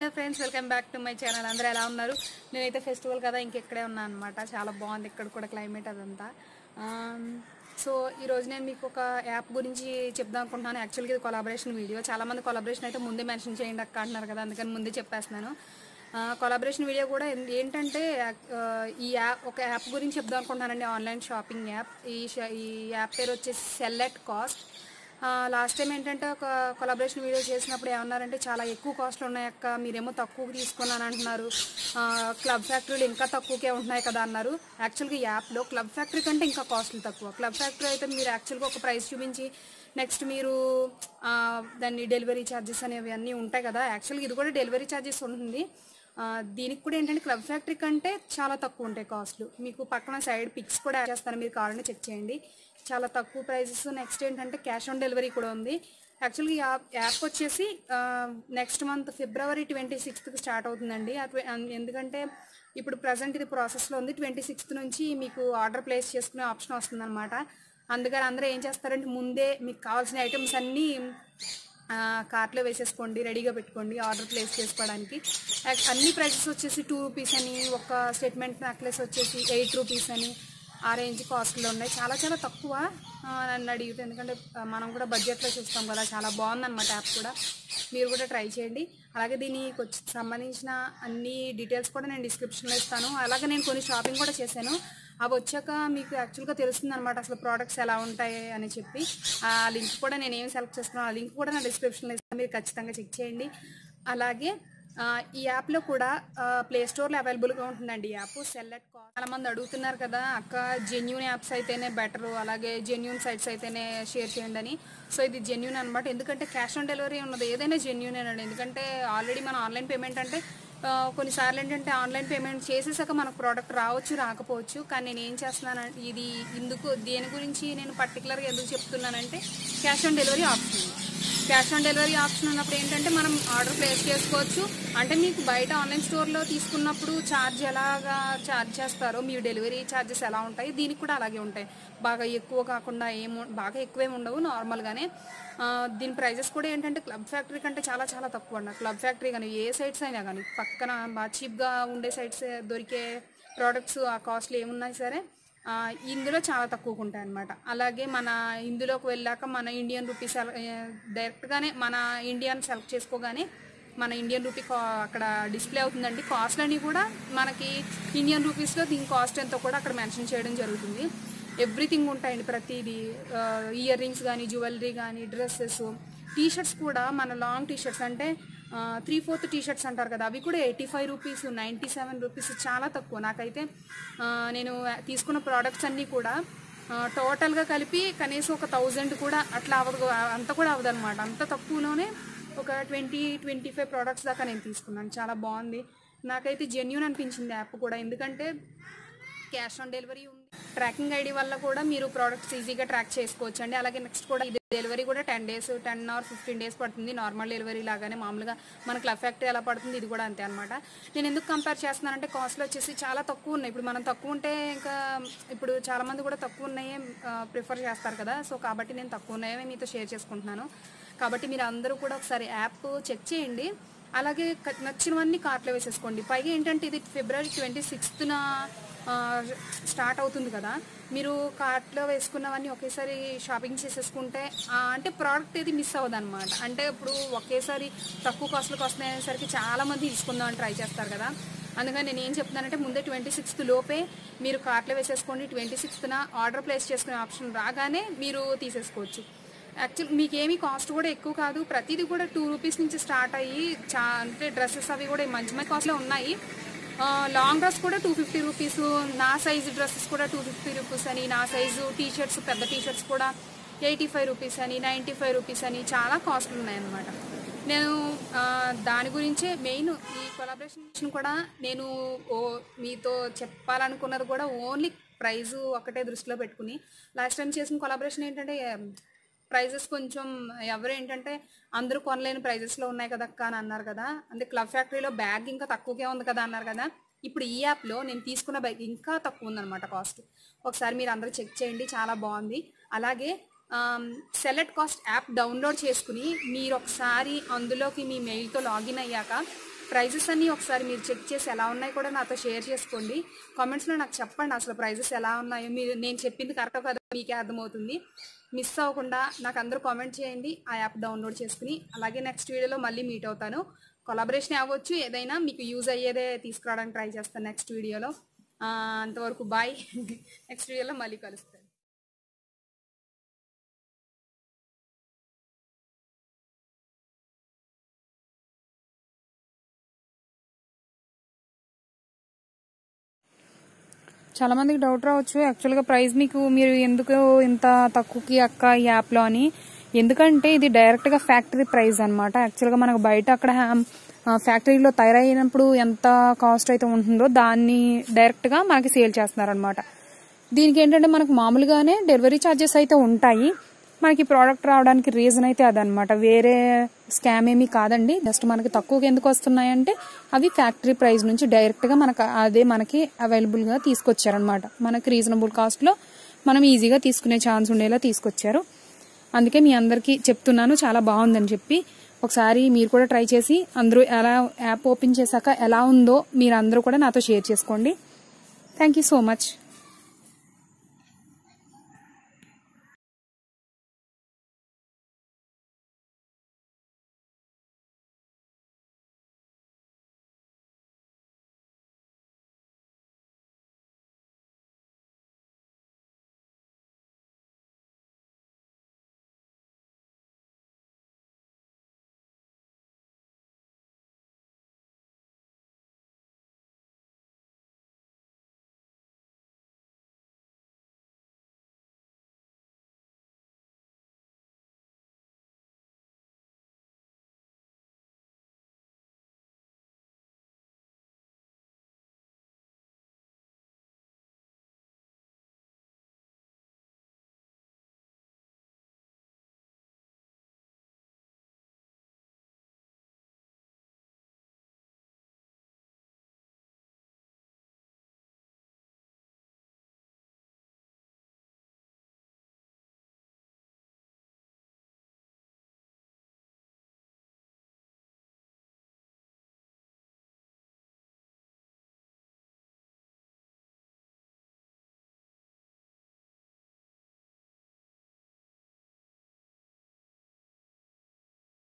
Friends welcome back to my channel. అందరూ ఎలా ఉన్నారు? నేనైతే ఫెస్టివల్ కదా ఇంకెక్కడే ఉన్నాను అనమాట. చాలా బాగుంది ఇక్కడ కూడా క్లైమేట్ అదంతా. సో ఈరోజు నేను మీకు ఒక యాప్ గురించి చెప్దాం అనుకుంటున్నాను. యాక్చువల్గా ఇది కొలాబరేషన్ వీడియో. చాలామంది కొలాబరేషన్ అయితే ముందే మెన్షన్ చేయండి అక్క అంటున్నారు కదా, అందుకని ముందే చెప్పేస్తున్నాను. కొలాబరేషన్ వీడియో కూడా ఏంటంటే ఈ యాప్ ఒక యాప్ గురించి చెప్దాం అనుకుంటున్నానండి. Online shopping app. ఈ యాప్ పేరు వచ్చేసి cell at cost. Last time ఏంటంటే ఒక కొలాబరేషన్ వీడియో చేసినప్పుడు ఏమన్నారంటే చాలా ఎక్కువ కాస్ట్లు ఉన్నాయక్క, మీరేమో తక్కువకి తీసుకున్నాను అంటున్నారు, క్లబ్ ఫ్యాక్టరీలు ఇంకా తక్కువకే ఉంటున్నాయి కదా అన్నారు. యాక్చువల్గా ఈ యాప్లో క్లబ్ ఫ్యాక్టరీ కంటే ఇంకా కాస్ట్లు తక్కువ. క్లబ్ ఫ్యాక్టరీ అయితే మీరు యాక్చువల్గా ఒక ప్రైస్ చూపించి నెక్స్ట్ మీరు దాన్ని డెలివరీ ఛార్జెస్ అనేవి అన్నీ ఉంటాయి కదా. యాక్చువల్గా ఇది కూడా డెలివరీ ఛార్జెస్ ఉంటుంది. దీనికి కూడా ఏంటంటే క్లబ్ ఫ్యాక్టరీ కంటే చాలా తక్కువ ఉంటాయి కాస్ట్లు. మీకు పక్కన సైడ్ పిక్స్ కూడా యాడ్ చేస్తాను, మీరు కావాలని చెక్ చేయండి. చాలా తక్కువ ప్రైజెస్. నెక్స్ట్ ఏంటంటే క్యాష్ ఆన్ డెలివరీ కూడా ఉంది. యాక్చువల్గా ఈ యాప్ వచ్చేసి next month February 26th start అవుతుందండి. ఎందుకంటే ఇప్పుడు ప్రజెంట్ ఇది ప్రాసెస్లో ఉంది. 26th నుంచి మీకు ఆర్డర్ ప్లేస్ చేసుకునే ఆప్షన్ వస్తుందన్నమాట. అందుకని అందరూ ఏం చేస్తారంటే ముందే మీకు కావాల్సిన ఐటమ్స్ అన్నీ కార్ట్లో వేసేసుకోండి, రెడీగా పెట్టుకోండి ఆర్డర్ ప్లేస్ చేసుకోవడానికి. అన్ని ప్రైసెస్ వచ్చేసి 2 రూపీస్ అని, ఒక స్టేట్మెంట్ నెక్లెస్ వచ్చేసి 8 రూపీస్ అని ఆ రేంజ్ కాస్ట్లో ఉన్నాయి. చాలా చాలా తక్కువ నన్ను అడిగితే, ఎందుకంటే మనం కూడా బడ్జెట్లో చూస్తాం కదా. చాలా బాగుందన్నమాట యాప్ కూడా, మీరు కూడా ట్రై చేయండి. అలాగే దీనికి సంబంధించిన అన్ని డీటెయిల్స్ కూడా నేను డిస్క్రిప్షన్లో ఇస్తాను. అలాగే నేను కొన్ని షాపింగ్ కూడా చేశాను. అవి వచ్చాక మీకు యాక్చువల్గా తెలుస్తుంది అనమాట అసలు ప్రోడక్ట్స్ ఎలా ఉంటాయి అని చెప్పి. ఆ లింక్ కూడా నేను ఏం సెలెక్ట్ చేసుకున్నాను ఆ లింక్ కూడా నా డిస్క్రిప్షన్లో ఇస్తాను, మీరు ఖచ్చితంగా చెక్ చేయండి. అలాగే ఈ యాప్లో కూడా ప్లే స్టోర్లో అవైలబుల్గా ఉంటుందండి ఈ యాప్ సెల్ ఎట్ కాస్ట్. చాలామంది అడుగుతున్నారు కదా అక్క జెన్యూన్ యాప్స్ అయితేనే బెటరు, అలాగే జెన్యూన్ సైట్స్ అయితేనే షేర్ చేయండి అని. సో ఇది జెన్యూన్ అనమాట. ఎందుకంటే క్యాష్ ఆన్ డెలివరీ ఉన్నది ఏదైనా జెన్యూనేనండి. ఎందుకంటే ఆల్రెడీ మన ఆన్లైన్ పేమెంట్ అంటే కొన్నిసార్లు ఏంటంటే ఆన్లైన్ పేమెంట్ చేసేసాక మనకు ప్రోడక్ట్ రావచ్చు రాకపోవచ్చు. కానీ నేను ఏం చేస్తున్నానంటే దేని గురించి నేను పర్టికులర్గా ఎందుకు చెప్తున్నానంటే cash on delivery option. Cash on delivery option ఉన్నప్పుడు ఏంటంటే మనం ఆర్డర్ ప్లేస్ చేసుకోవచ్చు. అంటే మీకు బయట ఆన్లైన్ స్టోర్లో తీసుకున్నప్పుడు ఛార్జ్ ఎలాగా ఛార్జ్ చేస్తారో, మీ డెలివరీ ఛార్జెస్ ఎలా ఉంటాయి, దీనికి కూడా అలాగే ఉంటాయి. బాగా ఎక్కువ కాకుండా బాగా ఎక్కువేమి ఉండవు, నార్మల్గానే. దీని ప్రైజెస్ కూడా ఏంటంటే క్లబ్ ఫ్యాక్టరీ కంటే చాలా చాలా తక్కువ అన్న. క్లబ్ ఫ్యాక్టరీ కానీ ఏ సైట్స్ అయినా కానీ పక్కన బాగా చీప్గా ఉండే సైట్స్ దొరికే ప్రోడక్ట్స్ ఆ కాస్ట్లు ఏమున్నాయి సరే ఇందులో చాలా తక్కువగా ఉంటాయి అన్నమాట. అలాగే మన ఇందులోకి వెళ్ళాక మన ఇండియన్ రూపీస్ డైరెక్ట్గానే మన ఇండియన్ సెలెక్ట్ చేసుకోగానే మన ఇండియన్ రూపీ అక్కడ డిస్ప్లే అవుతుందండి. కాస్ట్లన్నీ కూడా మనకి ఇండియన్ రూపీస్లో దీని కాస్ట్ ఎంతో కూడా అక్కడ మెన్షన్ చేయడం జరుగుతుంది. ఎవ్రీథింగ్ ఉంటాయండి, ప్రతిదీ. ఇయర్ రింగ్స్ కానీ, జ్యువెలరీ కానీ, డ్రెస్సెస్, టీషర్ట్స్ కూడా మన లాంగ్ టీషర్ట్స్ అంటే 3/4 టీషర్ట్స్ అంటారు కదా, అవి కూడా 85 రూపీస్, 97 రూపీస్, చాలా తక్కువ. నాకైతే నేను తీసుకున్న ప్రోడక్ట్స్ అన్నీ కూడా టోటల్గా కలిపి కనీసం ఒక 1000 కూడా అట్లా అవ్వదు, అంత కూడా అవ్వదు అనమాట. అంత తక్కువలోనే ఒక 20-25 ప్రోడక్ట్స్ దాకా నేను తీసుకున్నాను. చాలా బాగుంది, నాకైతే జెన్యూన్ అనిపించింది యాప్ కూడా. ఎందుకంటే క్యాష్ ఆన్ డెలివరీ ఉంది, ట్రాకింగ్ ఐడి వల్ల కూడా మీరు ప్రోడక్ట్స్ ఈజీగా ట్రాక్ చేసుకోవచ్చు అండి. అలాగే నెక్స్ట్ కూడా ఇది డెలివరీ కూడా 10 or 15 days పడుతుంది, నార్మల్ డెలివరీ లాగానే. మామూలుగా మన క్లబ్ ఫ్యాక్టరీ ఎలా పడుతుంది ఇది కూడా అంతే అనమాట. నేను ఎందుకు కంపేర్ చేస్తున్నానంటే కాస్ట్లో వచ్చేసి చాలా తక్కువ ఉన్నాయి. ఇప్పుడు మనం తక్కువ ఉంటే ఇంకా ఇప్పుడు చాలామంది కూడా తక్కువ ఉన్నాయే ప్రిఫర్ చేస్తారు కదా. సో కాబట్టి నేను తక్కువ ఉన్నాయే మీతో షేర్ చేసుకుంటున్నాను. కాబట్టి మీరు అందరూ కూడా ఒకసారి యాప్ చెక్ చేయండి. అలాగే నచ్చినవన్నీ కార్ట్లో వేసేసుకోండి. పైగా ఏంటంటే ఇది February 26th స్టార్ట్ అవుతుంది కదా. మీరు కార్ట్లో వేసుకున్నవన్నీ ఒకేసారి షాపింగ్ చేసేసుకుంటే అంటే ప్రోడక్ట్ ఏది మిస్ అవ్వదు అనమాట. అంటే ఇప్పుడు ఒకేసారి తక్కువ కాస్ట్లకు వస్తున్నాయనేసరికి చాలామంది తీసుకుందామని ట్రై చేస్తారు కదా. అందుకని నేను ఏం చెప్తున్నానంటే ముందే 26th లోపే మీరు కార్ట్లో వేసేసుకోండి. 26th ఆర్డర్ ప్లేస్ చేసుకునే ఆప్షన్ రాగానే మీరు తీసేసుకోవచ్చు. యాక్చువల్ మీకేమీ కాస్ట్ కూడా ఎక్కువ కాదు, ప్రతిదీ కూడా 2 రూపీస్ నుంచి స్టార్ట్ అయ్యి అంటే డ్రెస్సెస్ అవి కూడా మంచి మంచి కాస్ట్లో ఉన్నాయి. లాంగ్ డ్రెస్ కూడా 250 రూపీస్, నా సైజు డ్రెస్సెస్ కూడా 250 రూపీస్ అని, నా సైజు టీషర్ట్స్ పెద్ద టీషర్ట్స్ కూడా 85 రూపీస్ అని, 95 రూపీస్ అని చాలా కాస్ట్లు ఉన్నాయన్నమాట. నేను దాని గురించే మెయిన్ ఈ కొలాబరేషన్ కూడా నేను మీతో చెప్పాలనుకున్నది కూడా ఓన్లీ ప్రైజు ఒకటే దృష్టిలో పెట్టుకుని. లాస్ట్ టైం చేసిన కొలాబరేషన్ ఏంటంటే ప్రైజెస్ కొంచెం ఎవరు ఏంటంటే అందరూ కొనలేని ప్రైజెస్లో ఉన్నాయి కదా అక్క అని అన్నారు కదా. అంటే క్లబ్ ఫ్యాక్టరీలో బ్యాగ్ ఇంకా తక్కువగా ఉంది కదా అన్నారు కదా. ఇప్పుడు ఈ యాప్లో నేను తీసుకున్న బ్యాగ్ ఇంకా తక్కువ ఉందన్నమాట కాస్ట్. ఒకసారి మీరు అందరూ చెక్ చేయండి, చాలా బాగుంది. అలాగే cell at cost app download చేసుకుని మీరు ఒకసారి అందులోకి మీ మెయిల్తో లాగిన్ అయ్యాక ప్రైజెస్ అన్నీ ఒకసారి మీరు చెక్ చేసి ఎలా ఉన్నాయి కూడా నాతో షేర్ చేసుకోండి. కామెంట్స్లో నాకు చెప్పండి అసలు ప్రైజెస్ ఎలా ఉన్నాయో. మీరు నేను చెప్పింది కరెక్టో కదా మీకే అర్థమవుతుంది. మిస్ అవ్వకుండా నాకు అందరూ కామెంట్ చేయండి ఆ యాప్ డౌన్లోడ్ చేసుకుని. అలాగే నెక్స్ట్ వీడియోలో మళ్ళీ మీట్ అవుతాను. కొలాబరేషన్ అవ్వచ్చు, ఏదైనా మీకు యూజ్ అయ్యేదే తీసుకురావడానికి ట్రై చేస్తాను నెక్స్ట్ వీడియోలో. అంతవరకు బాయ్. నెక్స్ట్ వీడియోలో మళ్ళీ కలుస్తాను. చాలా మందికి డౌట్ రావచ్చు, యాక్చువల్గా ప్రైస్ మీరు ఎందుకు ఇంత తక్కువకి అక్క ఈ యాప్లో అని. ఎందుకంటే ఇది డైరెక్ట్గా ఫ్యాక్టరీ ప్రైస్ అనమాట. యాక్చువల్గా మనకు బయట అక్కడ ఫ్యాక్టరీలో తయారైనప్పుడు ఎంత కాస్ట్ అయితే ఉంటుందో దాన్ని డైరెక్ట్గా మనకి సేల్ చేస్తున్నారనమాట. దీనికి ఏంటంటే మనకు మామూలుగానే డెలివరీ ఛార్జెస్ అయితే ఉంటాయి. మనకి ప్రోడక్ట్ రావడానికి రీజన్ అయితే అదనమాట, వేరే స్కామ్ ఏమీ కాదండి. జస్ట్ మనకి తక్కువగా ఎందుకు వస్తున్నాయంటే అవి ఫ్యాక్టరీ ప్రైస్ నుంచి డైరెక్ట్గా మనకి అవైలబుల్గా తీసుకొచ్చారనమాట. మనకి రీజనబుల్ కాస్ట్లో మనం ఈజీగా తీసుకునే ఛాన్స్ ఉండేలా తీసుకొచ్చారు. అందుకే మీ అందరికీ చెప్తున్నాను చాలా బాగుందని చెప్పి. ఒకసారి మీరు కూడా ట్రై చేసి అందరూ ఎలా యాప్ ఓపెన్ చేశాక ఎలా ఉందో మీరు అందరూ కూడా నాతో షేర్ చేసుకోండి. Thank you so much.